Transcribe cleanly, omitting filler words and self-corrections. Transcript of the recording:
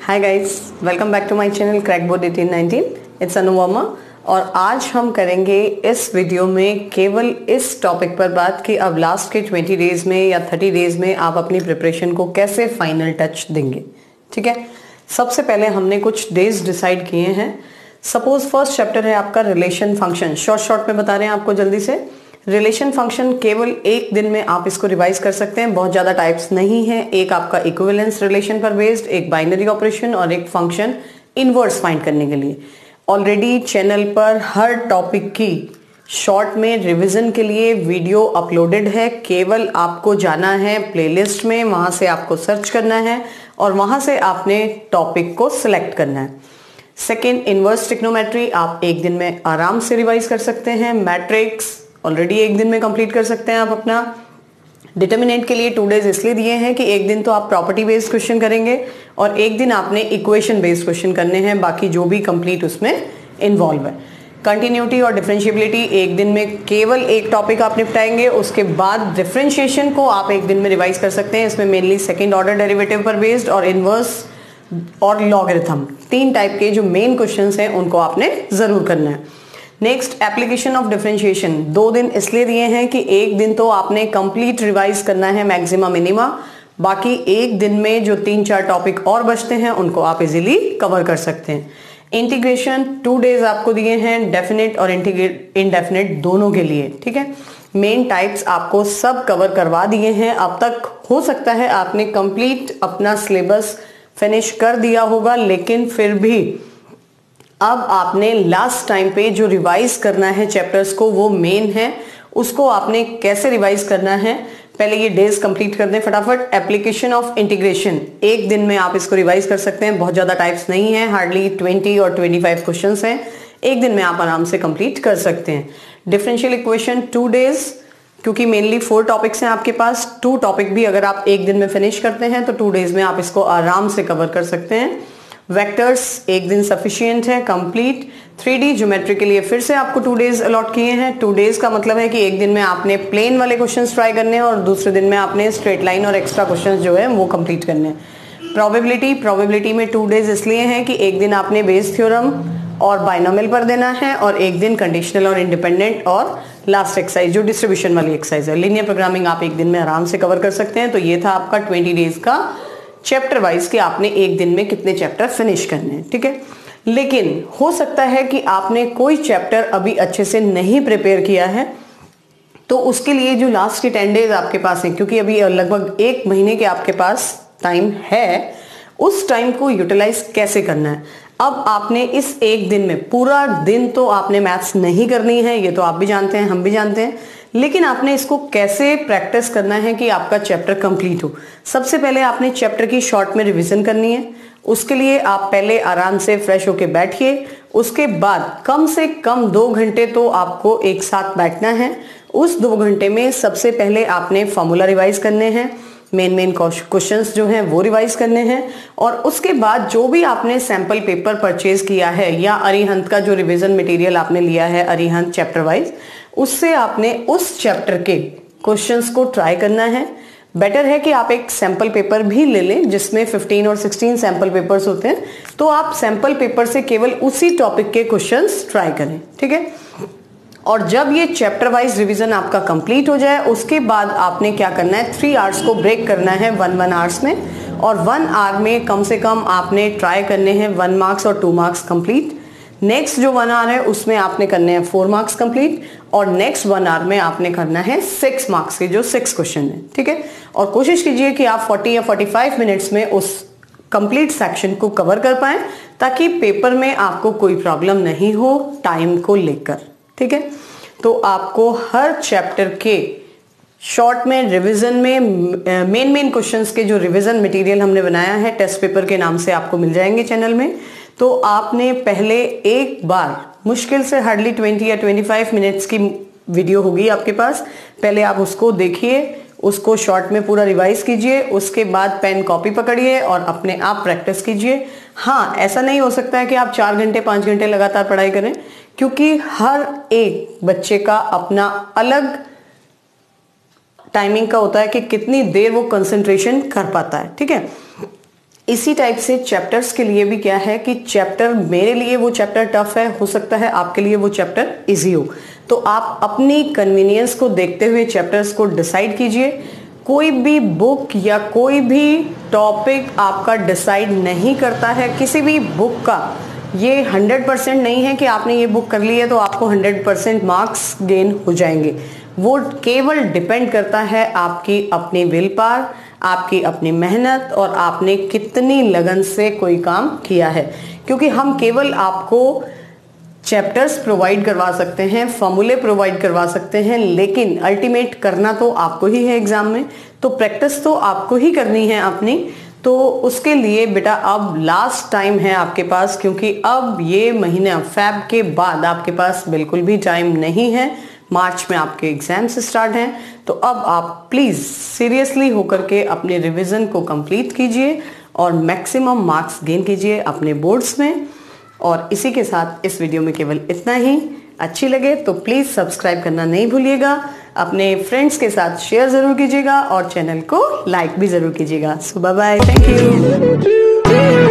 Hi guys, welcome back to my channel crack board 1819। It's Anu Verma और आज हम करेंगे इस वीडियो में केवल इस टॉपिक पर बात कि अब लास्ट के 20 डेज में या 30 डेज में आप अपनी प्रिपरेशन को कैसे फाइनल टच देंगे। ठीक है, सबसे पहले हमने कुछ डेज डिसाइड किए हैं। सपोज फर्स्ट चैप्टर है आपका रिलेशन फंक्शन। शॉर्ट में बता रहे हैं आपको जल्दी से। रिलेशन फंक्शन केवल एक दिन में आप इसको रिवाइज कर सकते हैं, बहुत ज्यादा टाइप्स नहीं है। एक आपका इक्विवेलेंस रिलेशन पर बेस्ड, एक बाइनरी ऑपरेशन और एक फंक्शन इनवर्स फाइंड करने के लिए। ऑलरेडी चैनल पर हर टॉपिक की शॉर्ट में रिवीजन के लिए वीडियो अपलोडेड है। केवल आपको जाना है प्लेलिस्ट में, वहां से आपको सर्च करना है और वहां से आपने टॉपिक को सिलेक्ट करना है। सेकेंड, इनवर्स ट्रिग्नोमेट्री आप एक दिन में आराम से रिवाइज कर सकते हैं। मैट्रिक्स ऑलरेडी एक दिन में कंप्लीट कर सकते हैं आप अपना। डिटर्मिनेंट के लिए 2 डेज इसलिए दिए हैं कि एक दिन तो आप प्रॉपर्टी बेस्ड क्वेश्चन करेंगे और एक दिन आपने इक्वेशन बेस्ड क्वेश्चन करने हैं, बाकी जो भी कंप्लीट उसमें इन्वॉल्व है। कंटिन्यूटी और डिफरेंशिएबिलिटी एक दिन में केवल एक टॉपिक आप निपटाएंगे, उसके बाद डिफरेंशिएशन को आप एक दिन में रिवाइज कर सकते हैं। इसमें मेनली सेकेंड ऑर्डर डेरिवेटिव पर बेस्ड और इनवर्स और लॉगरिथम, 3 टाइप के जो मेन क्वेश्चंस हैं उनको आपने जरूर करना है। नेक्स्ट, एप्लीकेशन ऑफ डिफरेंशिएशन 2 दिन इसलिए दिए हैं कि एक दिन तो आपने कंप्लीट रिवाइज करना है मैक्सिमा मिनिमा, बाकी एक दिन में जो 3-4 टॉपिक और बचते हैं उनको आप इजीली कवर कर सकते हैं। इंटीग्रेशन 2 डेज आपको दिए हैं, डेफिनेट और इनडेफिनेट दोनों के लिए। ठीक है, मेन टाइप्स आपको सब कवर करवा दिए हैं। अब तक हो सकता है आपने कंप्लीट अपना सिलेबस फिनिश कर दिया होगा, लेकिन फिर भी अब आपने लास्ट टाइम पे जो रिवाइज करना है चैप्टर्स को, वो मेन है। उसको आपने कैसे रिवाइज करना है, पहले ये डेज कंप्लीट कर दें फटाफट। एप्लीकेशन ऑफ इंटीग्रेशन एक दिन में आप इसको रिवाइज कर सकते हैं, बहुत ज्यादा टाइप्स नहीं है, हार्डली 20 और 25 क्वेश्चंस हैं, एक दिन में आप आराम से कंप्लीट कर सकते हैं। डिफरेंशियल इक्वेशन 2 डेज, क्योंकि मेनली 4 टॉपिक्स हैं आपके पास। 2 टॉपिक भी अगर आप एक दिन में फिनिश करते हैं तो 2 डेज में आप इसको आराम से कवर कर सकते हैं। वेक्टर्स एक दिन सफिशिएंट है कंप्लीट। 3D ज्योमेट्री के लिए फिर से आपको 2 डेज अलॉट किए हैं। 2 डेज का मतलब है कि एक दिन में आपने प्लेन वाले क्वेश्चंस ट्राई करने हैं और दूसरे दिन में आपने स्ट्रेट लाइन और एक्स्ट्रा क्वेश्चंस जो है वो कंप्लीट करने हैं। प्रोबेबिलिटी में 2 डेज इसलिए हैं कि एक दिन आपने बेस थ्योरम और बाइनोमियल पर देना है और एक दिन कंडीशनल और इंडिपेंडेंट और लास्ट एक्सरसाइज जो डिस्ट्रीब्यूशन वाली एक्सरसाइज है। लीनियर प्रोग्रामिंग आप एक दिन में आराम से कवर कर सकते हैं। तो ये था आपका 20 डेज का चैप्टर वाइज कि आपने एक दिन में कितने चैप्टर फिनिश करने हैं। ठीक है, लेकिन हो सकता है कि आपने कोई चैप्टर अभी अच्छे से नहीं प्रिपेयर किया है, तो उसके लिए जो लास्ट के 10 डेज आपके पास हैं, क्योंकि अभी लगभग 1 महीने के आपके पास टाइम है, उस टाइम को यूटिलाइज कैसे करना है। अब आपने इस एक दिन में, पूरा दिन तो आपने मैथ्स नहीं करनी है, ये तो आप भी जानते हैं, हम भी जानते हैं, लेकिन आपने इसको कैसे प्रैक्टिस करना है कि आपका चैप्टर कंप्लीट हो। सबसे पहले आपने चैप्टर की शॉर्ट में रिवीजन करनी है। उसके लिए आप पहले आराम से फ्रेश होके बैठिए। उसके बाद कम से कम 2 घंटे तो आपको एक साथ बैठना है। उस 2 घंटे में सबसे पहले आपने फॉर्मूला रिवाइज करने हैं, मेन क्वेश्चंस जो हैं वो रिवाइज करने हैं, और उसके बाद जो भी आपने सैंपल पेपर परचेज किया है या अरिहंत का जो रिवीजन मटेरियल आपने लिया है अरिहंत चैप्टर वाइज, उससे आपने उस चैप्टर के क्वेश्चंस को ट्राई करना है। बेटर है कि आप एक सैंपल पेपर भी ले लें जिसमें 15 और 16 सैंपल पेपर्स होते हैं, तो आप सैंपल पेपर से केवल उसी टॉपिक के क्वेश्चंस ट्राई करें। ठीक है, और जब ये चैप्टर वाइज रिवीजन आपका कंप्लीट हो जाए, उसके बाद आपने क्या करना है, 3 आवर्स को ब्रेक करना है 1 आवर्स में, और 1 आवर में कम से कम आपने ट्राई करने हैं 1 मार्क्स और 2 मार्क्स कंप्लीट। नेक्स्ट जो 1 आवर है उसमें आपने करने हैं 4 मार्क्स कंप्लीट, और नेक्स्ट 1 आवर में आपने करना है 6 मार्क्स के जो 6 क्वेश्चन है। ठीक है, और कोशिश कीजिए कि आप 40 या 45 मिनट्स में उस कंप्लीट सेक्शन को कवर कर पाएं, ताकि पेपर में आपको कोई प्रॉब्लम नहीं हो टाइम को लेकर। ठीक है, तो आपको हर चैप्टर के शॉर्ट में रिवीजन में मेन क्वेश्चंस के जो रिवीजन मटेरियल हमने बनाया है टेस्ट पेपर के नाम से आपको मिल जाएंगे चैनल में। तो आपने पहले एक बार मुश्किल से हार्डली 20 या 25 मिनट्स की वीडियो होगी आपके पास, पहले आप उसको देखिए, उसको शॉर्ट में पूरा रिवाइज कीजिए, उसके बाद पेन कॉपी पकड़िए और अपने आप प्रैक्टिस कीजिए। हाँ, ऐसा नहीं हो सकता है कि आप 4 घंटे 5 घंटे लगातार पढ़ाई करें, क्योंकि हर एक बच्चे का अपना अलग टाइमिंग का होता है कि कितनी देर वो कंसंट्रेशन कर पाता है। ठीक है, इसी टाइप से चैप्टर्स के लिए भी क्या है कि चैप्टर, मेरे लिए वो चैप्टर टफ है, हो सकता है आपके लिए वो चैप्टर इजी हो। तो आप अपनी कन्वीनियंस को देखते हुए चैप्टर्स को डिसाइड कीजिए। कोई भी बुक या कोई भी टॉपिक आपका डिसाइड नहीं करता है। किसी भी बुक का ये 100% नहीं है कि आपने ये बुक कर ली है तो आपको 100% मार्क्स गेन हो जाएंगे। वो केवल डिपेंड करता है आपकी अपनी विल पावर, आपकी अपनी मेहनत और आपने कितनी लगन से कोई काम किया है। क्योंकि हम केवल आपको चैप्टर्स प्रोवाइड करवा सकते हैं, फॉर्मूले प्रोवाइड करवा सकते हैं, लेकिन अल्टीमेट करना तो आपको ही है एग्जाम में। तो प्रैक्टिस तो आपको ही करनी है अपनी। तो उसके लिए बेटा अब लास्ट टाइम है आपके पास, क्योंकि अब ये महीना फेब के बाद आपके पास बिल्कुल भी टाइम नहीं है। मार्च में आपके एग्जाम्स स्टार्ट हैं। तो अब आप प्लीज सीरियसली होकर के अपने रिवीजन को कंप्लीट कीजिए और मैक्सिमम मार्क्स गेन कीजिए अपने बोर्ड्स में। और इसी के साथ इस वीडियो में केवल इतना ही। अच्छी लगे तो प्लीज सब्सक्राइब करना नहीं भूलिएगा, अपने फ्रेंड्स के साथ शेयर जरूर कीजिएगा और चैनल को लाइक भी जरूर कीजिएगा। सो बाय बाय, थैंक यू।